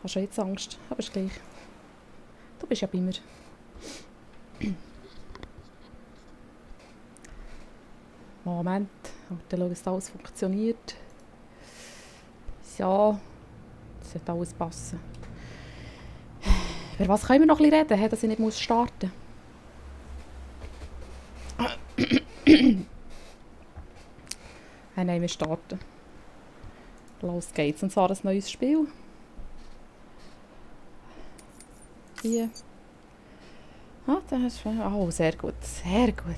Hast du jetzt Angst? Aber ist gleich. Du bist ja bei mir. Moment, dann schauen, dass alles funktioniert. Ja, das sollte alles passen. Über was können wir noch ein bisschen reden, dass ich nicht starten muss? Nein, wir starten. Los geht's. Und zwar ein neues Spiel. Hier. Ah, das ist... Oh, sehr gut. Sehr gut.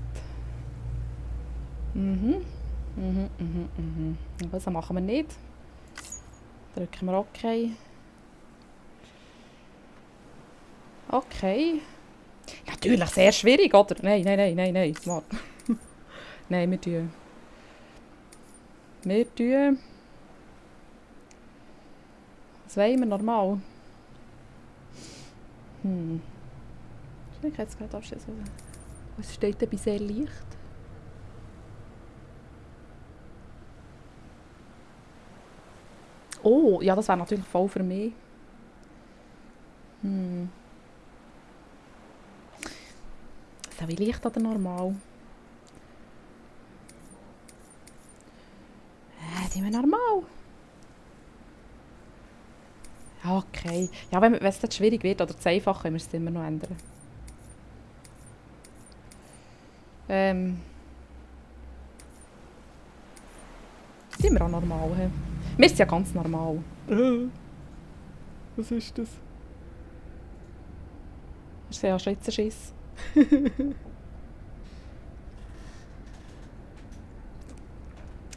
Also machen wir nicht. Drücken wir OK. Okay. Natürlich sehr schwierig, oder? Nein. Warte. Nein, wir tun. Was wollen wir normal? Ich kann jetzt gerade abschließen. Was steht denn bei sehr leicht? Oh, ja, das wäre natürlich voll für mich. Soll ich leicht oder normal? Sind wir normal? Okay. Ja, wenn es dann schwierig wird oder zu einfach, können wir es immer noch ändern. Sind wir auch normal? He? Wir sind ja ganz normal. Was ist das? Hast du ja schon jetzt einen Schiss?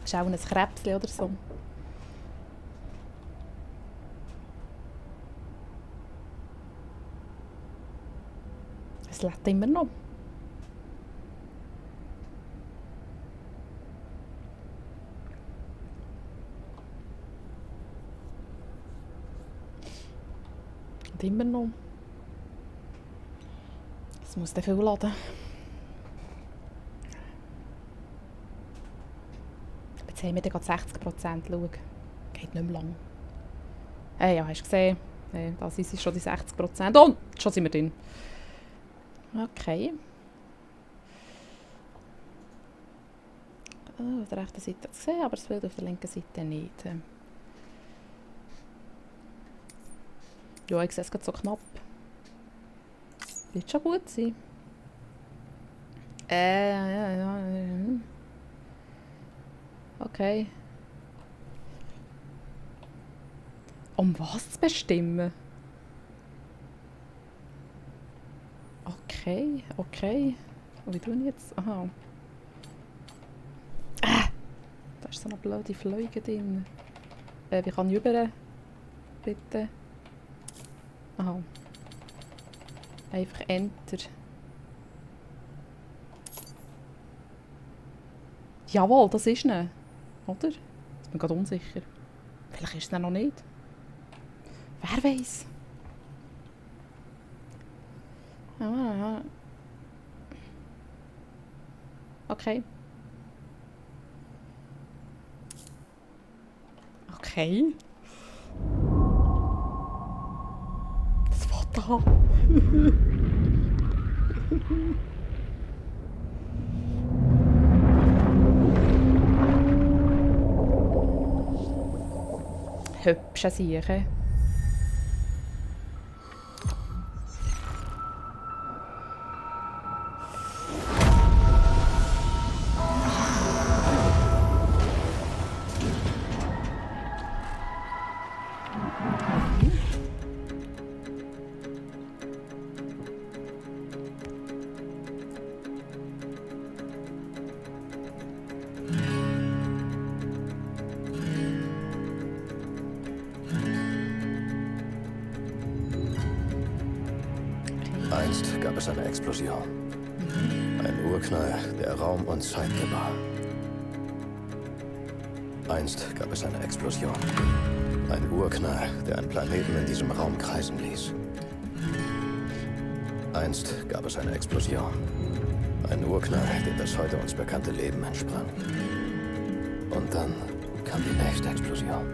Ist auch ein Krebschen oder so. Es lebt immer noch. Und immer noch. Es muss dann viel laden. Jetzt haben wir dann gerade 60%. Schau. Geht nicht mehr lang. Ja, hast du gesehen? Das ist schon die 60%. Und schon sind wir drin. Okay. Oh, auf der rechten Seite zu sehen, aber das Bild auf der linken Seite nicht. Ja, ich sehe es gerade so knapp. Wird schon gut sein. Ja. Okay. Um was zu bestimmen? Okay. Und wie tue ich jetzt? Aha. Da ist so eine blöde Fliege drin. Wie kann ich rüber? Bitte. Aha. Einfach Enter. Jawohl, das ist ne. Oder? Ich bin gerade unsicher. Vielleicht ist es noch nicht. Wer weiß? Ja. Okay. Das war da. Hübsche Sache. Einst gab es eine Explosion. Ein Urknall, der Raum und Zeit gebar. Einst gab es eine Explosion. Ein Urknall, der einen Planeten in diesem Raum kreisen ließ. Einst gab es eine Explosion. Ein Urknall, dem das heute uns bekannte Leben entsprang. Und dann kam die nächste Explosion.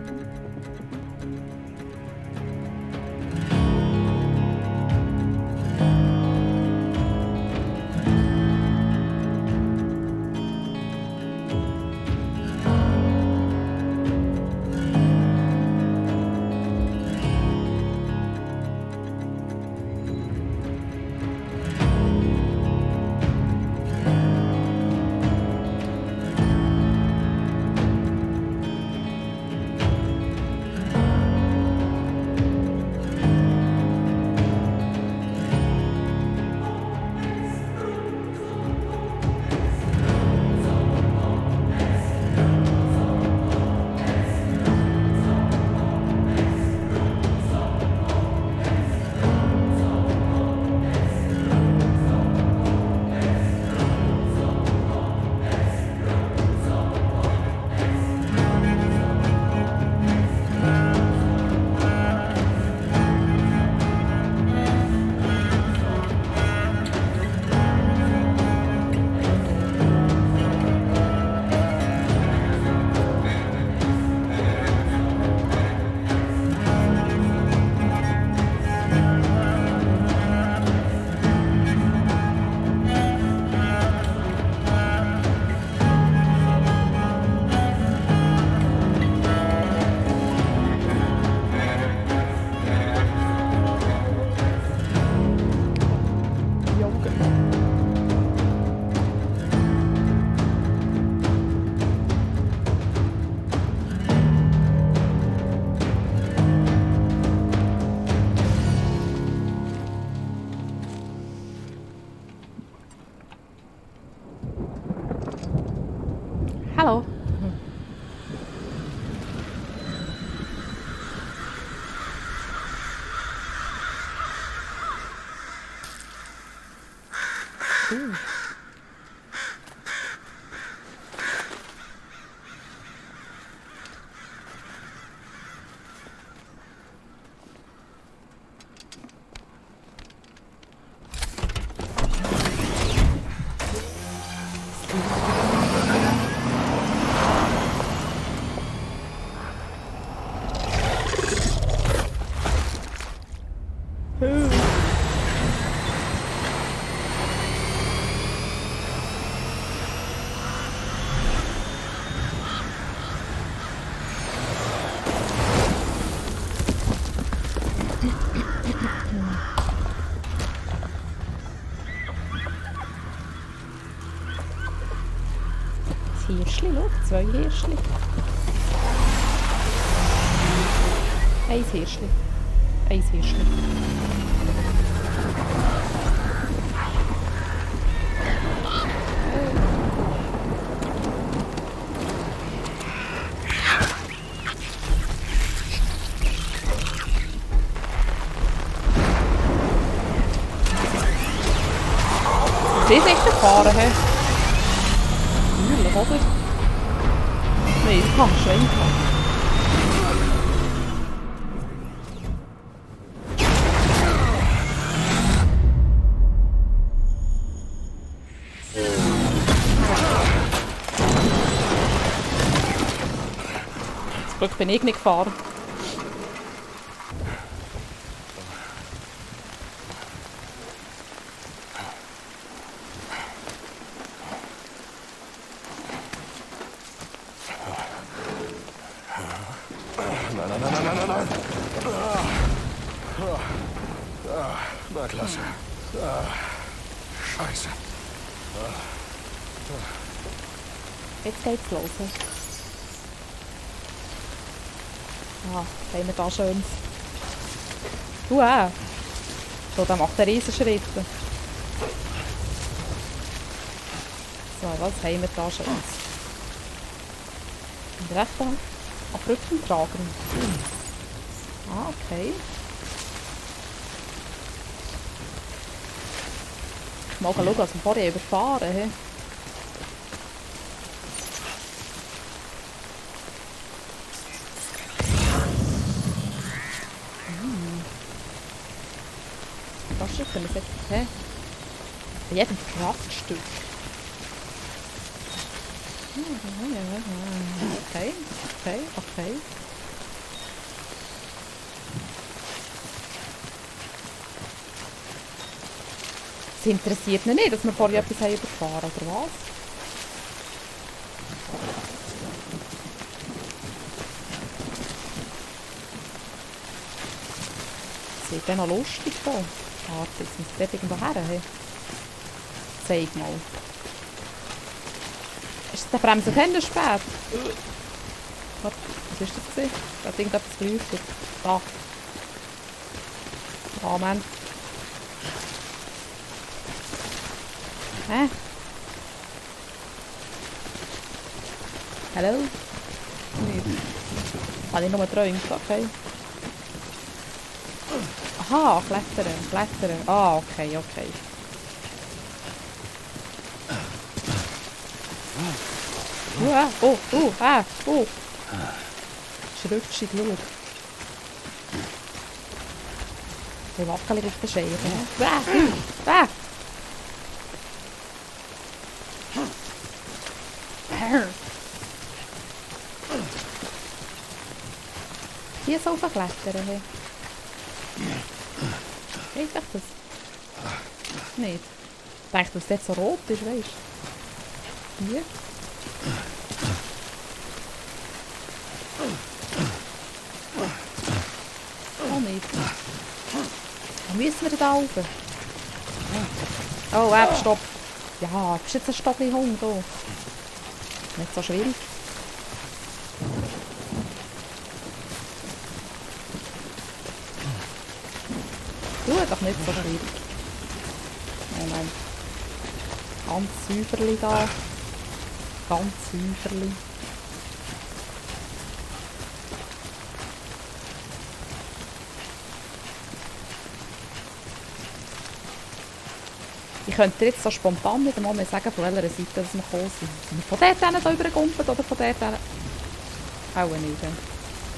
Hirschli, schau, 2 Hirschli. Ein Hirschli. Ein Hirschli. Sie ist echt gefahren, hä? Natürlich, oder? Nein, das kann schon einfach. Zum Glück bin ich nicht gefahren. Nein. Na klasse. Scheiße. Jetzt geht's los. Ah, was haben wir da Schönes? Du auch. So, der macht einen Riesenschritte. So, was haben wir da Schönes? Und recht an Brückentrager. Ah, okay. Mal schauen, was wir vorher überfahren haben. Das ist können wir jetzt. Hä? Bei jedem Kraftstück. Okay. Es interessiert ihn nicht, dass wir vorher etwas haben überfahren, oder was? Das wird dann noch lustig hier. Warte, jetzt muss ich dort irgendwo her haben. Zeig mal. Ist der Bremsen spät? Warte, was ist das gewesen? Da hat irgendetwas geleuchtet. Da. Amen. Hä? Hallo? Nicht. Habe ich nur geträumt, okay. Aha, klettern. Ah, okay. Schrutschig, schau. Die wackelig auf der Scheibe. Hier so verklettern. Hey. Geht echt das? Nicht. Ich dachte, dass es jetzt so rot ist, weißt du? Hier. Oh nicht. Wo müssen wir da rauf? Oh, stopp. Ja, bist jetzt ein Stockli-Hund hier. Nicht so schwierig. Du, doch nicht so schwierig. Moment. Ganz säuferli da. Ganz säuferli. Ich könnte dir jetzt so spontan nicht einmal mehr sagen, von welcher Seite dass wir gekommen sind. Sind wir von dort hin da übergegumpelt oder von dort hin? Auch nicht.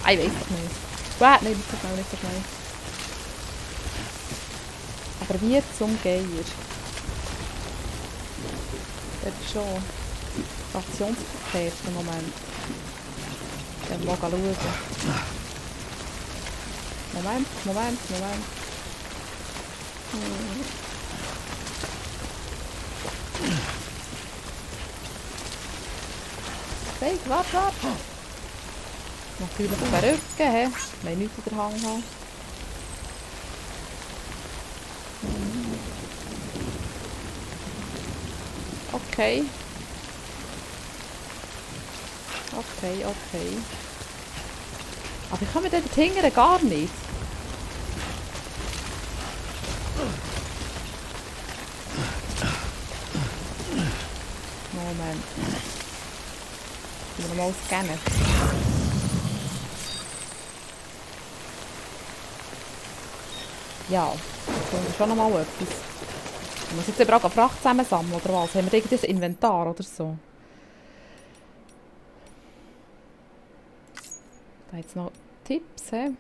Ah, ich weiß doch nicht. Nein, nicht so schnell, nicht so schnell. Aber wie zum Geier? Das ist schon Stationsverkehr im Moment. Dann mal schauen. Moment. Hey, warte. Natürlich verrückt, hä? Wir haben nichts in der Hand haben. Okay. Aber ich komme dort hingern gar nicht. Moment. Ich will nochmal scannen. Ja, das ist schon nochmal etwas. Ich muss jetzt aber auch Fracht zusammensammeln, oder was? Haben wir irgendwie ein Inventar oder so? Da jetzt noch Tipps, hä?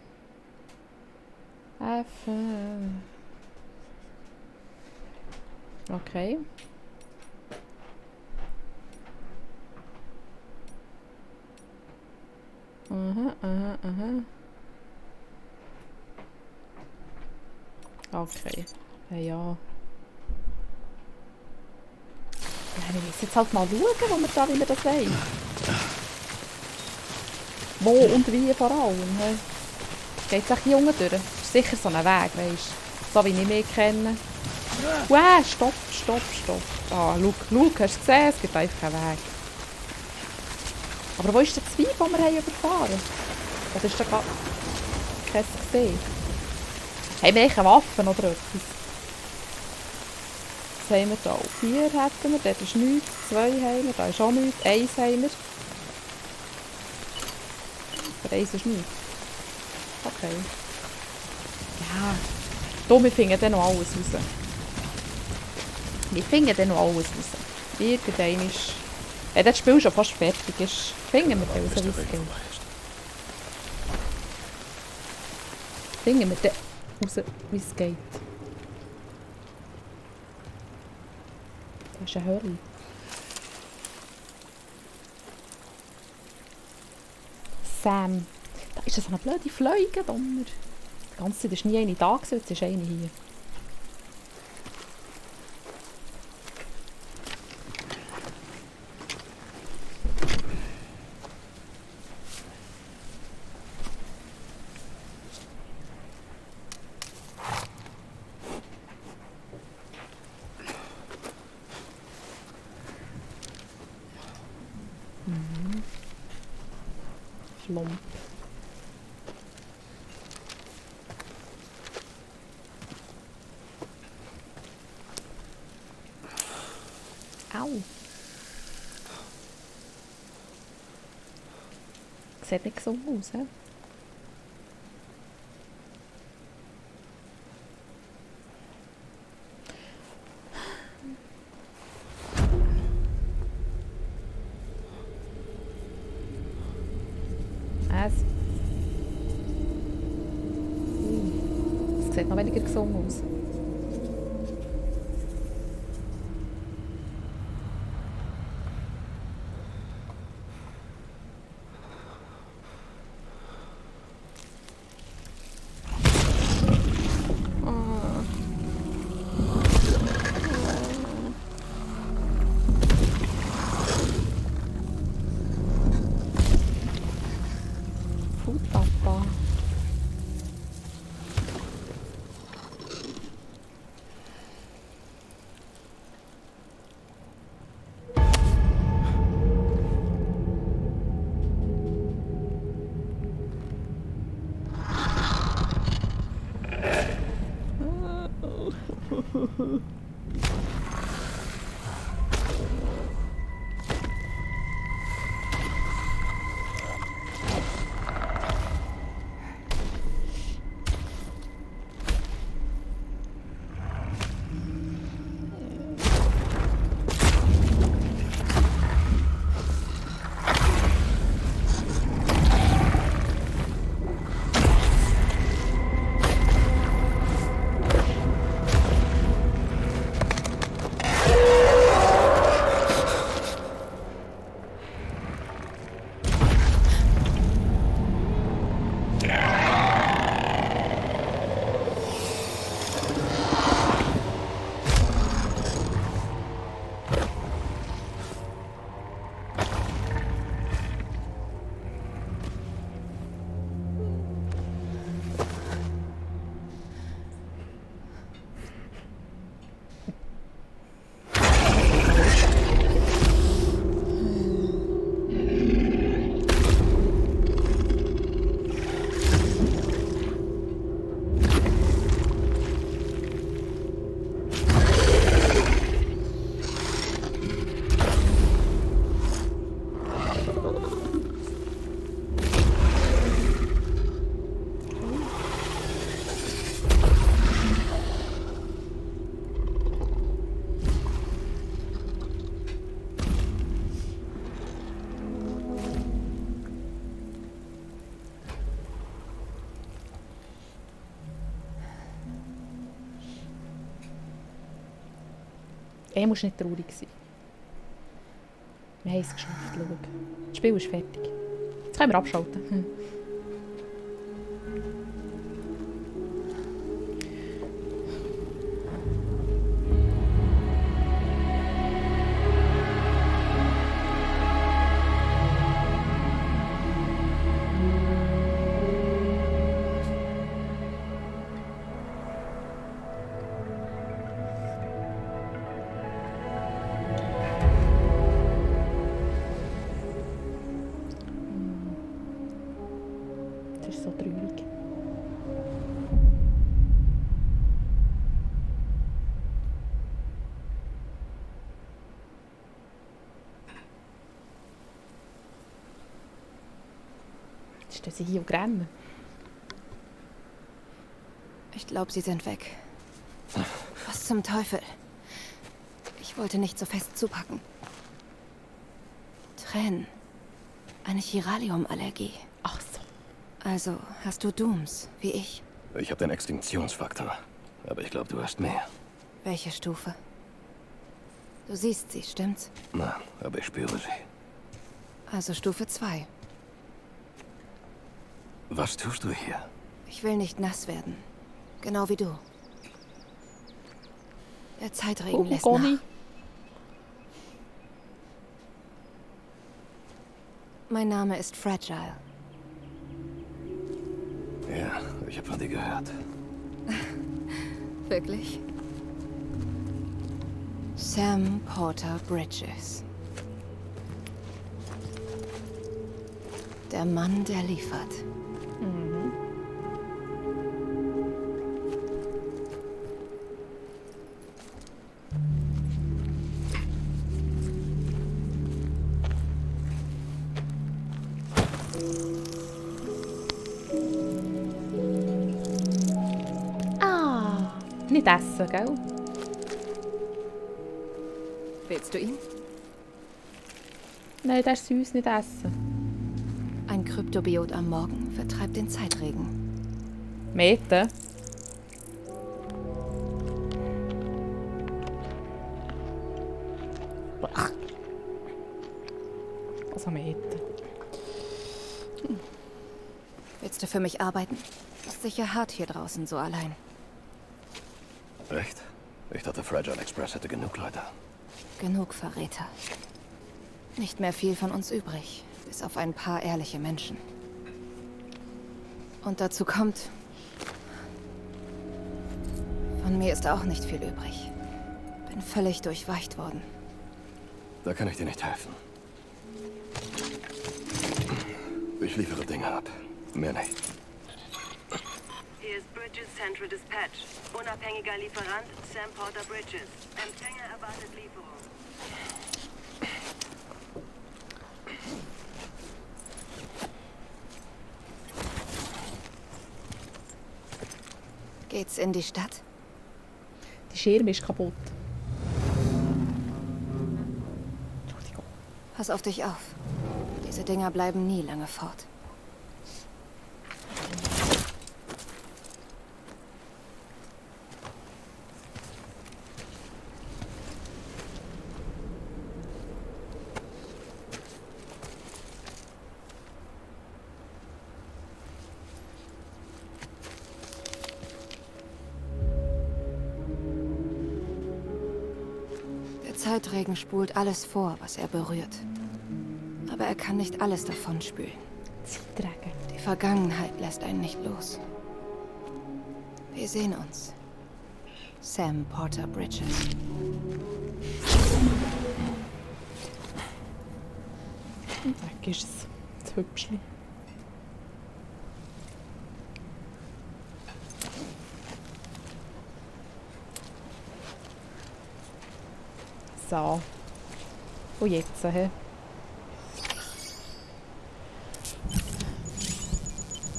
F. Okay. Aha. Okay. Ja. Ja, wir müssen jetzt halt mal schauen, wie wir das wollen. Wo und wie vor allem. Geht es hier unten durch? Das ist sicher so ein Weg, weißt du? So wie ich mich kenne. Stopp. Ah, schau, hast du gesehen? Es gibt einfach keinen Weg. Aber wo ist der Zweig, den wir überfahren haben? Oder ist da gar keins gesehen? Haben wir eigentlich Waffen oder etwas? Was haben wir da? 4 hätten wir, dort ist nichts, 2 haben wir, da ist auch nichts, 1 haben wir. Aber 1 ist nichts. Okay. Ja, da, wir finden dann noch alles raus. Irgendwann ist... Wenn das Spiel schon fast fertig ist, finden wir dann raus, wie es geht. Finden wir dann raus, wie es geht. Das ist eine Hölle. Sam. Da ist so eine blöde Fliege, Donner. Die ganze Zeit war nie eine da, jetzt ist eine hier. Schlump. Au. Sieht nicht so aus, hä? Es sieht noch weniger gesungen aus. Papa. musst du nicht traurig sein. Wir haben es geschafft, schau. Das Spiel ist fertig. Jetzt können wir abschalten. Das ist so traurig. Jetzt stehen sie hier und rennen. Ich glaube, sie sind weg. Was zum Teufel? Ich wollte nicht so fest zupacken. Tränen. Eine Chiralium-Allergie. Ach so. Also hast du Dooms, wie ich. Ich habe den Extinktionsfaktor. Aber ich glaube, du hast mehr. Welche Stufe? Du siehst sie, stimmt's? Na, aber ich spüre sie. Also Stufe 2. Was tust du hier? Ich will nicht nass werden. Genau wie du. Der Zeitregen lässt Conny. nach. Mein Name ist Fragile. Ja, ich habe von dir gehört. Wirklich? Sam Porter Bridges. Der Mann, der liefert. Nicht essen, gell? Willst du ihn? Nein, das ist süß, nicht essen. Ein Kryptobiot am Morgen vertreibt den Zeitregen. Mete. Also Mete. Willst du für mich arbeiten? Ist sicher hart hier draußen, so allein. Echt? Ich dachte, Fragile Express hätte genug Leute. Genug Verräter. Nicht mehr viel von uns übrig, bis auf ein paar ehrliche Menschen. Und dazu kommt... Von mir ist auch nicht viel übrig. Bin völlig durchweicht worden. Da kann ich dir nicht helfen. Ich liefere Dinge ab. Mehr nicht. Hier ist Bridges Central Dispatch. Unabhängiger Lieferant Sam Porter Bridges. Empfänger erwartet Lieferung. Geht's in die Stadt? Die Schirme ist kaputt. Entschuldigung. Pass auf dich auf. Diese Dinger bleiben nie lange fort. Der Zeitregen spult alles vor, was er berührt. Aber er kann nicht alles davon spülen. Zeitregen. Die Vergangenheit lässt einen nicht los. Wir sehen uns. Sam Porter Bridges. Weg ist es. Das Hübschli. So. Und jetzt, hä?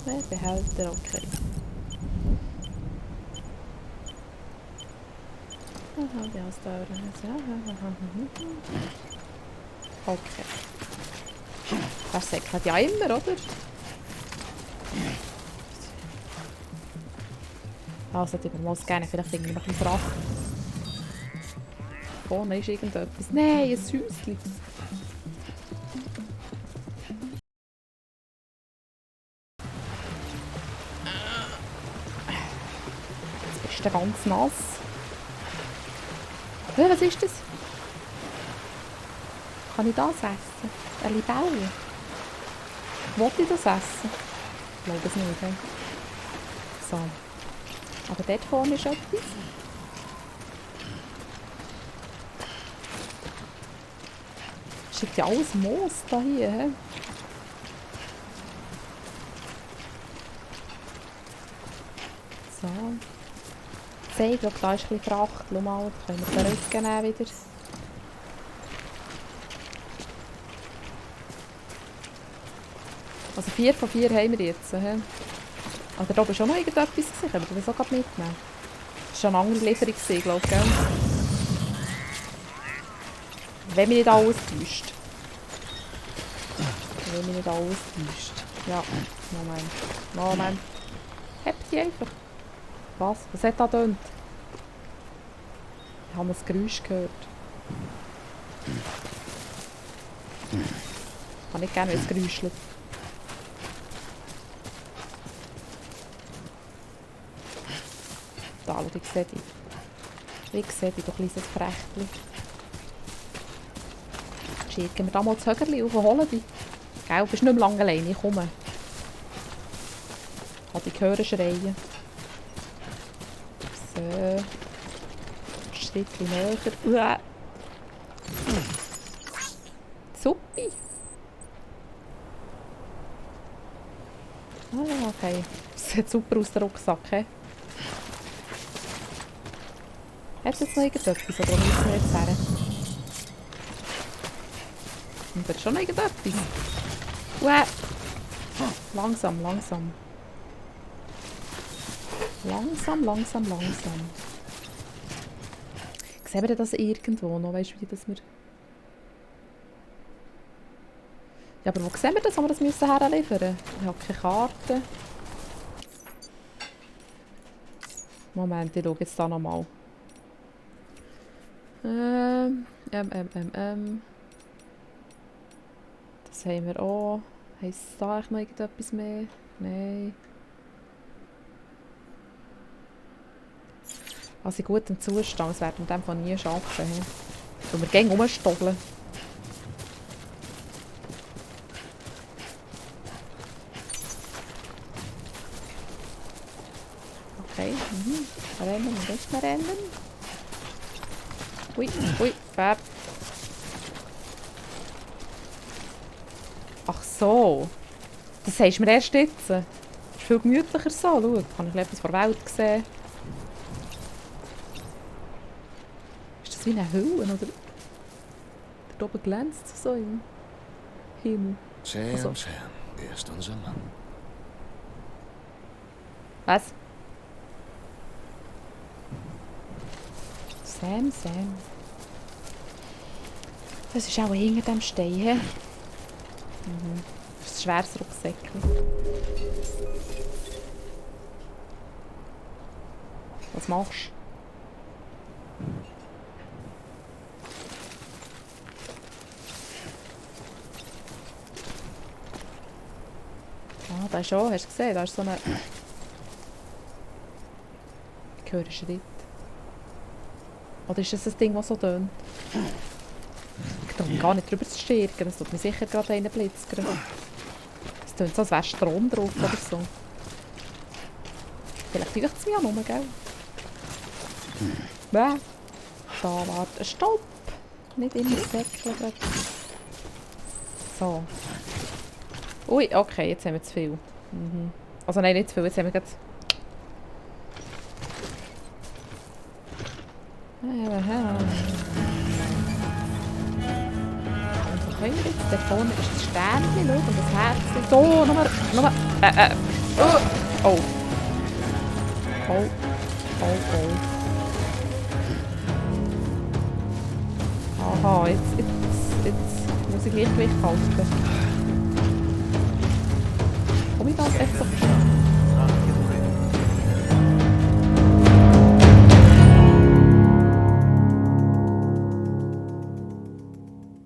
Nein, Behälter, okay. Aha, die Ausdauer. Okay. Das säckelt ja immer, oder? Also, die muss gerne vielleicht irgendwie noch ein bisschen Fracht. vorne ist irgendetwas. Nein, ein Häuschen. Jetzt ist der ganz nass. Ja, was ist das? Kann ich das essen? Eine Libelle? Wollte ich das essen? Ich glaube es nicht. He? So. Aber dort vorne ist etwas. Es ist ja alles Moos da hier. He? So. Ich glaube, da ist ein bisschen Fracht. Schau mal, können wir den Rücken nehmen wieder. Also 4 von 4 haben wir jetzt. He? Aber da oben ist auch noch irgendetwas gesehen. Können wir das auch gerade mitnehmen? Das war schon eine andere Lieferung, glaube ich, gell? Wenn mich nicht alles täuscht. Wenn mich nicht alles täuscht. Ja, Moment. Moment. Habt die einfach. Was? Was hat da getönt? Ich habe ein Geräusch gehört. Ich kann nicht gerne, wenn es Geräuschelt. Da, schau, ich sehe dich. Ich sehe dich, du kleines Frechtchen. Schicken wir da mal das Högerli auf und holen dich. Gell, du bist nicht mehr lange alleine, ich komme. Ich kann dich hören schreien. So. Ein Schrittchen näher. Suppi. Ah, okay. Das sieht super aus, der Rucksack. He? Hat es jetzt noch irgendetwas, oder müssen wir jetzt her? Und da ist schon noch irgendetwas. Langsam, langsam. Langsam, langsam, langsam. Sehen wir das irgendwo noch? Weißt du, wie das wir... Ja, aber wo sehen wir das, wo wir das müssen herliefern? Ich habe keine Karte. Moment, ich schaue jetzt da nochmal. Das haben wir auch. Heisst da eigentlich noch irgendetwas mehr? Nein. Also in gutem Zustand, das werden wir dem von nie schaffen. Weil wir gehen rumstoppeln. Okay, rennen und nicht mehr rennen. Ui, ui, Fab. Ach so. Das sagst du mir erst jetzt. Das ist viel gemütlicher so. Schau, habe ich etwas von der Welt gesehen. Ist das wie eine Höhle, oder? Da oben glänzt es so im Himmel. Sam, Also. Sam, er ist unser Mann. Was? Sam, Sam. Das ist auch hinter dem Stein. He? Das ist ein schweres Rucksäckchen. Was machst du? Ah, da ist schon, hast du gesehen? Da ist so eine... Ich höre einen Schritt. Oder ist das ein Ding, das so tönt? Ich traue mich gar nicht drüber zu stirken. Das tut mir sicher gerade einen blitzern. Es tönt so, als wäre Strom drauf oder so. Vielleicht täuscht es mich auch nur, gell? Da, warte. Stopp! Nicht immer säckeln gerade. So. Ui, okay, jetzt haben wir zu viel. Also nein, nicht zu viel, jetzt haben wir gerade... Und so können wir jetzt, da vorne ist das Sternchen, schau, und das Herz. So, nochmal, oh. Oh, oh, oh. Aha, jetzt muss ich Gleichgewicht halten. Komm ich das einfach so